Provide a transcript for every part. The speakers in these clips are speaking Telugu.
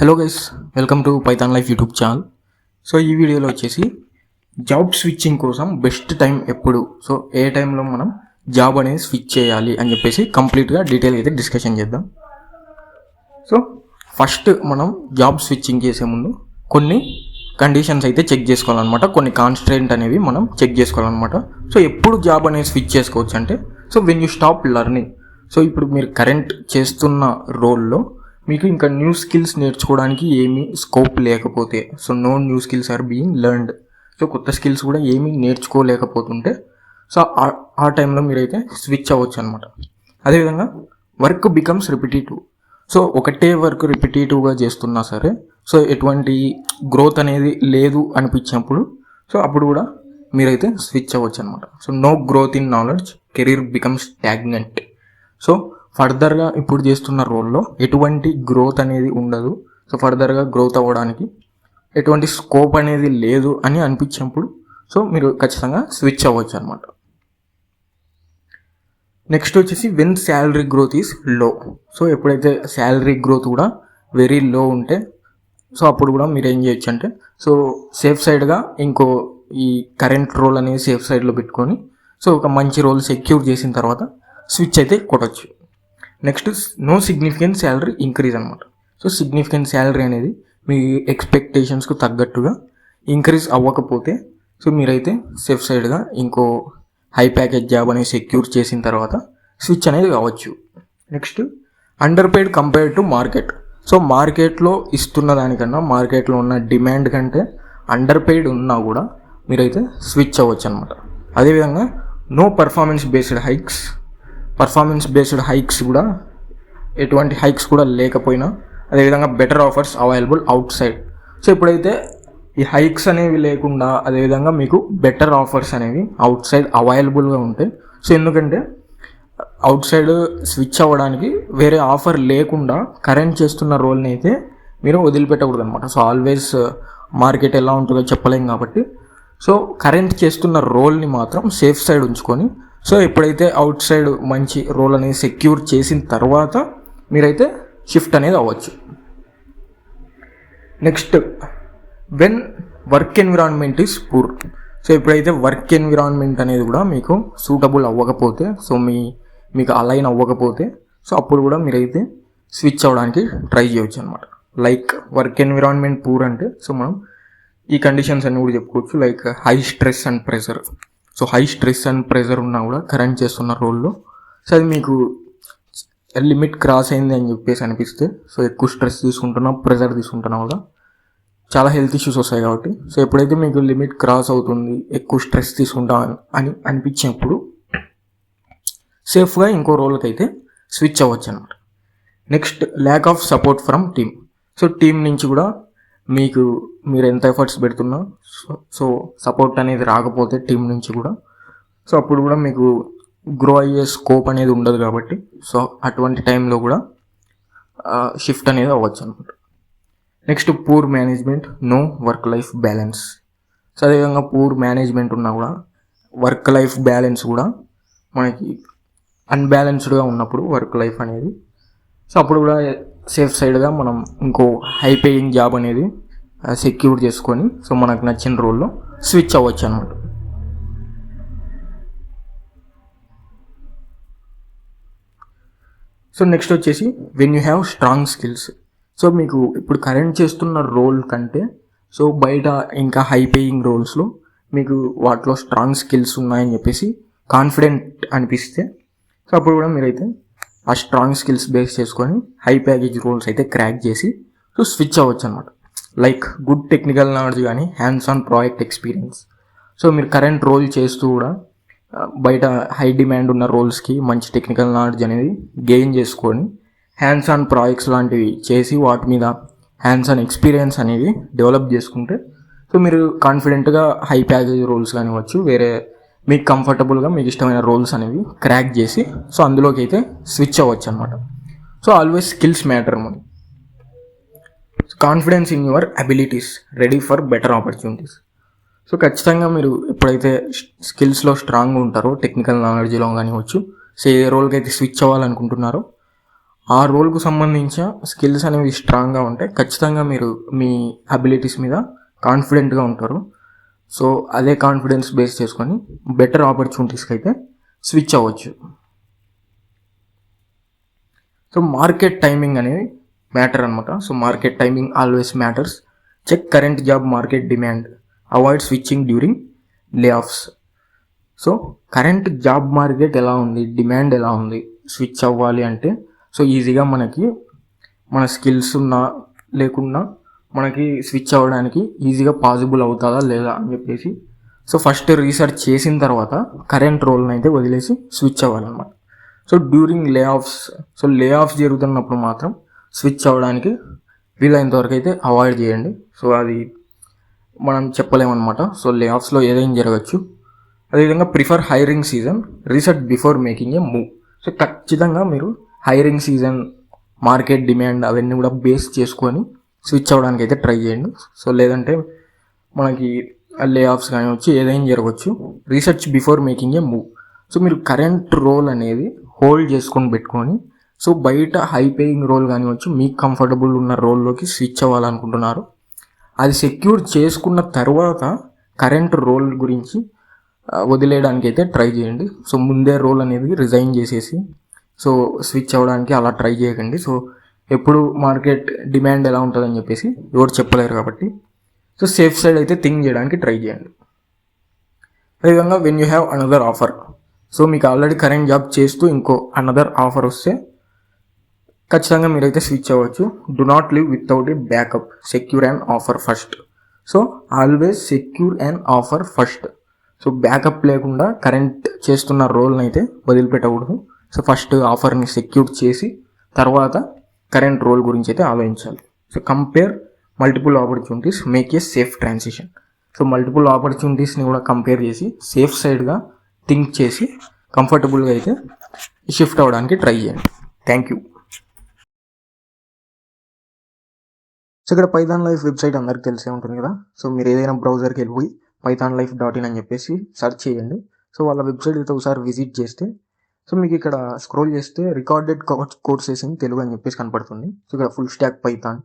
Hello guys, welcome to Python life YouTube channel. So ఈ వీడియోలో వచ్చేసి జాబ్ స్విచ్చింగ్ కోసం బెస్ట్ టైం ఎప్పుడు, సో ఏ టైంలో మనం జాబ్ అనేది స్విచ్ చేయాలి అని చెప్పేసి కంప్లీట్గా డీటెయిల్ అయితే డిస్కషన్ చేద్దాం. సో ఫస్ట్ మనం జాబ్ స్విచ్చింగ్ చేసే ముందు కొన్ని కండిషన్స్ అయితే చెక్ చేసుకోవాలన్నమాట, కొన్ని కాన్స్ట్రెంట్ అనేవి మనం చెక్ చేసుకోవాలన్నమాట. సో ఎప్పుడు జాబ్ అనేది స్విచ్ చేసుకోవచ్చు అంటే, so when you stop learning. So ఇప్పుడు మీరు కరెంట్ చేస్తున్న రోల్లో మీకు ఇంకా న్యూ స్కిల్స్ నేర్చుకోవడానికి ఏమీ స్కోప్ లేకపోతే, so no new skills are being learned, so కొత్త స్కిల్స్ కూడా ఏమీ నేర్చుకోలేకపోతుంటే, సో ఆ టైంలో మీరైతే స్విచ్ అవ్వచ్చు అనమాట. అదేవిధంగా వర్క్ బికమ్స్ రిపిటేటివ్. సో ఒకటే వర్క్ రిపిటేటివ్గా చేస్తున్నా సరే, సో ఎటువంటి గ్రోత్ అనేది లేదు అనిపించినప్పుడు, సో అప్పుడు కూడా మీరైతే స్విచ్ అవ్వచ్చు అనమాట. So no growth in knowledge, career becomes stagnant. So ఫర్దర్గా ఇప్పుడు చేస్తున్న రోల్లో ఎటువంటి గ్రోత్ అనేది ఉండదు. సో ఫర్దర్గా గ్రోత్ అవ్వడానికి ఎటువంటి స్కోప్ అనేది లేదు అని అనిపించినప్పుడు, సో మీరు ఖచ్చితంగా స్విచ్ అవ్వచ్చు అనమాట. నెక్స్ట్ వచ్చేసి when salary growth is low. So ఎప్పుడైతే శాలరీ గ్రోత్ కూడా వెరీ లో ఉంటే, సో అప్పుడు కూడా మీరు ఏం చేయొచ్చు అంటే, సో సేఫ్ సైడ్గా ఇంకో ఈ కరెంట్ రోల్ అనేది సేఫ్ సైడ్లో పెట్టుకొని, సో ఒక మంచి రోల్ సెక్యూర్ చేసిన తర్వాత స్విచ్ అయితే కొట్టచ్చు. Next no significant salary increase అనమాట. సో సిగ్నిఫికెంట్ శాలరీ అనేది మీ ఎక్స్పెక్టేషన్స్కు తగ్గట్టుగా ఇంక్రీజ్ అవ్వకపోతే, సో మీరైతే సేఫ్ సైడ్గా ఇంకో హై ప్యాకేజ్ జాబ్ అనేది సెక్యూర్ చేసిన తర్వాత స్విచ్ అనేది కావచ్చు. Next under paid compare to market. So మార్కెట్లో ఇస్తున్న దానికన్నా, మార్కెట్లో ఉన్న డిమాండ్ కంటే అండర్ పెయిడ్ ఉన్నా కూడా మీరైతే స్విచ్ అవ్వచ్చు అనమాట. అదేవిధంగా నో పర్ఫార్మెన్స్ బేస్డ్ హైక్స్ కూడా, ఎటువంటి హైక్స్ కూడా లేకపోయినా, అదేవిధంగా better offers available out side. So ఇప్పుడైతే ఈ హైక్స్ అనేవి లేకుండా, అదేవిధంగా మీకు బెటర్ ఆఫర్స్ అనేవి అవుట్ సైడ్ అవైలబుల్గా ఉంటాయి. సో ఎందుకంటే అవుట్ సైడ్ స్విచ్ అవ్వడానికి వేరే ఆఫర్ లేకుండా కరెంట్ చేస్తున్న రోల్ని అయితే మీరు వదిలిపెట్టకూడదు అనమాట. సో ఆల్వేస్ మార్కెట్ ఎలా ఉంటుందో చెప్పలేం కాబట్టి, సో కరెంట్ చేస్తున్న రోల్ని మాత్రం సేఫ్ సైడ్ ఉంచుకొని, సో ఎప్పుడైతే అవుట్ సైడ్ మంచి రోల్ అనేది సెక్యూర్ చేసిన తర్వాత మీరైతే షిఫ్ట్ అనేది అవ్వచ్చు. Next when work environment is poor. So ఎప్పుడైతే వర్క్ ఎన్విరాన్మెంట్ అనేది కూడా మీకు సూటబుల్ అవ్వకపోతే, సో మీకు అలైన్ అవ్వకపోతే, సో అప్పుడు కూడా మీరైతే స్విచ్ అవ్వడానికి ట్రై చేయవచ్చు అనమాట. లైక్ వర్క్ ఎన్విరాన్మెంట్ పూర్ అంటే, సో మనం ఈ కండిషన్స్ అన్ని కూడా చెప్పుకోవచ్చు. Like high stress and pressure. So high stress and pressure ఉన్నా కూడా కరెంట్ చేస్తున్న రోల్లో, సో అది మీకు లిమిట్ క్రాస్ అయింది అని చెప్పేసి అనిపిస్తే, సో ఎక్కువ స్ట్రెస్ తీసుకుంటున్నా, ప్రెషర్ తీసుకుంటున్నా కూడా చాలా హెల్త్ ఇష్యూస్ వస్తాయి కాబట్టి, సో ఎప్పుడైతే మీకు లిమిట్ క్రాస్ అవుతుంది, ఎక్కువ స్ట్రెస్ తీసుకుంటా అని అనిపించినప్పుడు సేఫ్గా ఇంకో రోల్కి అయితే స్విచ్ అవ్వచ్చు అనమాట. Next lack of support from team. So team నుంచి కూడా మీరు ఎంత ఎఫర్ట్స్ పెడుతున్నా, సో సపోర్ట్ అనేది రాకపోతే టీం నుంచి కూడా, సో అప్పుడు కూడా మీకు గ్రో అయ్యే స్కోప్ అనేది ఉండదు కాబట్టి, సో అటువంటి టైంలో కూడా షిఫ్ట్ అనేది అవ్వచ్చు అనమాట. Next poor management, no work life balance. So అదేవిధంగా పూర్ మేనేజ్మెంట్ ఉన్నా కూడా వర్క్ లైఫ్ బ్యాలెన్స్ కూడా మనకి అన్బ్యాలెన్స్డ్గా ఉన్నప్పుడు వర్క్ లైఫ్ అనేది, సో అప్పుడు కూడా సేఫ్ సైడ్గా మనం ఇంకో హై పేయింగ్ జాబ్ అనేది సెక్యూర్ చేసుకొని, సో మనకు నచ్చిన రోల్లో స్విచ్ అవ్వచ్చు అనమాట. సో నెక్స్ట్ వచ్చేసి when you have strong skills. So మీకు ఇప్పుడు కరెంట్ చేస్తున్న రోల్ కంటే, సో బయట ఇంకా హై పేయింగ్ రోల్స్లో మీకు వాటిలో స్ట్రాంగ్ స్కిల్స్ ఉన్నాయని చెప్పేసి కాన్ఫిడెంట్ అనిపిస్తే, సో అప్పుడు కూడా మీరైతే ఆ స్ట్రాంగ్ స్కిల్స్ బేస్ చేసుకొని హై ప్యాకేజ్ రోల్స్ అయితే క్రాక్ చేసి, సో స్విచ్ అవ్వచ్చు అనమాట. లైక్ గుడ్ టెక్నికల్ నాలెడ్జ్ కానీ hands on project experience. So మీరు కరెంట్ రోల్ చేస్తూ కూడా బయట హై డిమాండ్ ఉన్న రోల్స్కి మంచి టెక్నికల్ నాలెడ్జ్ అనేది గెయిన్ చేసుకొని, హ్యాండ్స్ ఆన్ ప్రాజెక్ట్స్ లాంటివి చేసి వాటి మీద హ్యాండ్స్ ఆన్ ఎక్స్పీరియన్స్ అనేది డెవలప్ చేసుకుంటే, సో మీరు కాన్ఫిడెంట్గా హై ప్యాకేజ్ రోల్స్ కానివ్వచ్చు, వేరే మీకు కంఫర్టబుల్గా మీకు ఇష్టమైన రోల్స్ అనేవి క్రాక్ చేసి, సో అందులోకి అయితే స్విచ్ అవ్వచ్చు అనమాట. సో ఆల్వేస్ స్కిల్స్ మ్యాటర్ మనకి. Confidence in your abilities, ready for better opportunities. So ఖచ్చితంగా మీరు ఎప్పుడైతే స్కిల్స్లో స్ట్రాంగ్గా ఉంటారో, టెక్నికల్ నాలెడ్జ్లో కానివ్వచ్చు, సో ఏ రోల్కి అయితే స్విచ్ అవ్వాలనుకుంటున్నారో ఆ రోల్కు సంబంధించిన స్కిల్స్ అనేవి స్ట్రాంగ్గా ఉంటే ఖచ్చితంగా మీరు మీ అబిలిటీస్ మీద కాన్ఫిడెంట్గా ఉంటారు. సో అదే కాన్ఫిడెన్స్ బేస్ చేసుకొని బెటర్ ఆపర్చునిటీస్కి అయితే స్విచ్ అవ్వచ్చు. సో మార్కెట్ టైమింగ్ అనేది మ్యాటర్ అనమాట. So market timing always matters. Check current job market demand, avoid switching during layoffs. So current job market ఎలా ఉంది, డిమాండ్ ఎలా ఉంది, స్విచ్ అవ్వాలి అంటే సో ఈజీగా మనకి మన స్కిల్స్ ఉన్నా లేకున్నా మనకి స్విచ్ అవ్వడానికి ఈజీగా పాసిబుల్ అవుతుందా లేదా అని చెప్పేసి సో ఫస్ట్ రీసెర్చ్ చేసిన తర్వాత కరెంట్ రోల్ని అయితే వదిలేసి స్విచ్ అవ్వాలన్నమాట. So during layoffs, so లే ఆఫ్స్ జరుగుతున్నప్పుడు మాత్రం స్విచ్ అవ్వడానికి వీలైనంత వరకు అయితే అవాయిడ్ చేయండి. సో అది మనం చెప్పలేమన్నమాట. సో లే ఆఫ్స్లో ఏదైనా జరగచ్చు. అదేవిధంగా prefer hiring season, research before making a move. So ఖచ్చితంగా మీరు హైరింగ్ సీజన్, మార్కెట్ డిమాండ్ అవన్నీ కూడా బేస్ చేసుకొని స్విచ్ అవ్వడానికి అయితే ట్రై చేయండి. సో లేదంటే మనకి లే ఆఫ్స్ కానీ వచ్చి ఏదైనా జరగవచ్చు. Research before making a move. So మీరు కరెంట్ రోల్ అనేది హోల్డ్ చేసుకొని పెట్టుకొని సో బయట హై పేయింగ్ రోల్ కానివచ్చు, మీకు కంఫర్టబుల్ ఉన్న రోల్లోకి స్విచ్ అవ్వాలనుకుంటున్నారు. అది సెక్యూర్ చేసుకున్న తర్వాత కరెంట్ రోల్ గురించి వదిలేయడానికి అయితే ట్రై చేయండి. సో ముందే రోల్ అనేది రిజైన్ చేసేసి సో స్విచ్ అవ్వడానికి అలా ట్రై చేయకండి. సో ఎప్పుడు మార్కెట్ డిమాండ్ ఎలా ఉంటుందని చెప్పేసి ఎవరు చెప్పలేరు కాబట్టి సో సేఫ్ సైడ్ అయితే థింక్ చేయడానికి ట్రై చేయండి. అదేవిధంగా when you have another offer, so మీకు ఆల్రెడీ కరెంట్ జాబ్ చేస్తూ ఇంకో అనదర్ ఆఫర్ వస్తే ఖచ్చితంగా మీరైతే స్విచ్ అవ్వచ్చు. Do not live without a backup, secure and offer first. So always secure and offer first. So backup లేకుండా కరెంట్ చేస్తున్న రోల్ని అయితే వదిలిపెట్టకూడదు. సో ఫస్ట్ ఆఫర్ని సెక్యూర్ చేసి తర్వాత కరెంట్ రోల్ గురించి అయితే ఆలోచించాలి. So compare multiple opportunities, make a safe transition. So multiple ఆపర్చునిటీస్ని కూడా కంపేర్ చేసి సేఫ్ సైడ్గా థింక్ చేసి కంఫర్టబుల్గా అయితే షిఫ్ట్ అవ్వడానికి ట్రై చేయండి. Thank you. సో ఇక్కడ పైథాన్ లైఫ్ వెబ్సైట్ అందరికి తెలిసే ఉంటుంది కదా. సో మీరు ఏదైనా బ్రౌజర్కి వెళ్ళిపోయి pythonlife.in అని చెప్పేసి సెర్చ్ చేయండి. సో వాళ్ళ వెబ్సైట్ అయితే ఒకసారి విజిట్ చేస్తే సో మీకు ఇక్కడ స్క్రోల్ చేస్తే రికార్డెడ్ కోర్సెస్ ఇన్ తెలుగు అని చెప్పేసి కనపడుతుంది. సో ఇక్కడ full stack Python,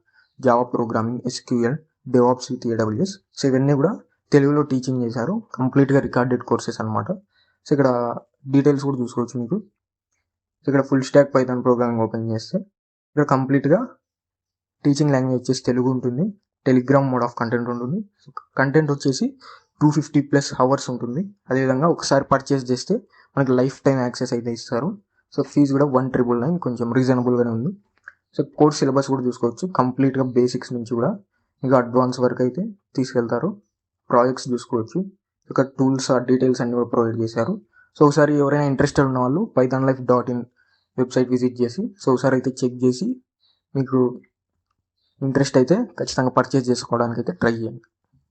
Java programming, SQL, DevOps with AWS. So ఇవన్నీ కూడా తెలుగులో టీచింగ్ చేశారు. కంప్లీట్గా రికార్డెడ్ కోర్సెస్ అనమాట. సో ఇక్కడ డీటెయిల్స్ కూడా చూసుకోవచ్చు మీకు. సో ఇక్కడ full stack Python programming open చేస్తే ఇక్కడ కంప్లీట్గా టీచింగ్ లాంగ్వేజ్ వచ్చేసి తెలుగు ఉంటుంది. టెలిగ్రామ్ మోడ్ ఆఫ్ కంటెంట్ ఉంటుంది. కంటెంట్ వచ్చేసి 250+ అవర్స్ ఉంటుంది. అదేవిధంగా ఒకసారి పర్చేస్ చేస్తే మనకి లైఫ్ టైం యాక్సెస్ అయితే ఇస్తారు. సో ఫీజు కూడా 1,999, కొంచెం రీజనబుల్గానే ఉంది. సో కోర్స్ సిలబస్ కూడా చూసుకోవచ్చు. కంప్లీట్గా బేసిక్స్ నుంచి కూడా మీకు అడ్వాన్స్ వరకు అయితే తీసుకెళ్తారు. ప్రాజెక్ట్స్ చూసుకోవచ్చు. ఇక టూల్స్, డీటెయిల్స్ అన్ని కూడా ప్రొవైడ్ చేశారు. సో ఒకసారి ఎవరైనా ఇంట్రెస్టెడ్ ఉన్న వాళ్ళు pythonlife.in వెబ్సైట్ విజిట్ చేసి సో ఒకసారి అయితే చెక్ చేసి మీకు ఇంట్రెస్ట్ అయితే ఖచ్చితంగా పర్చేస్ చేసుకోవడానికి అయితే ట్రై చేయండి.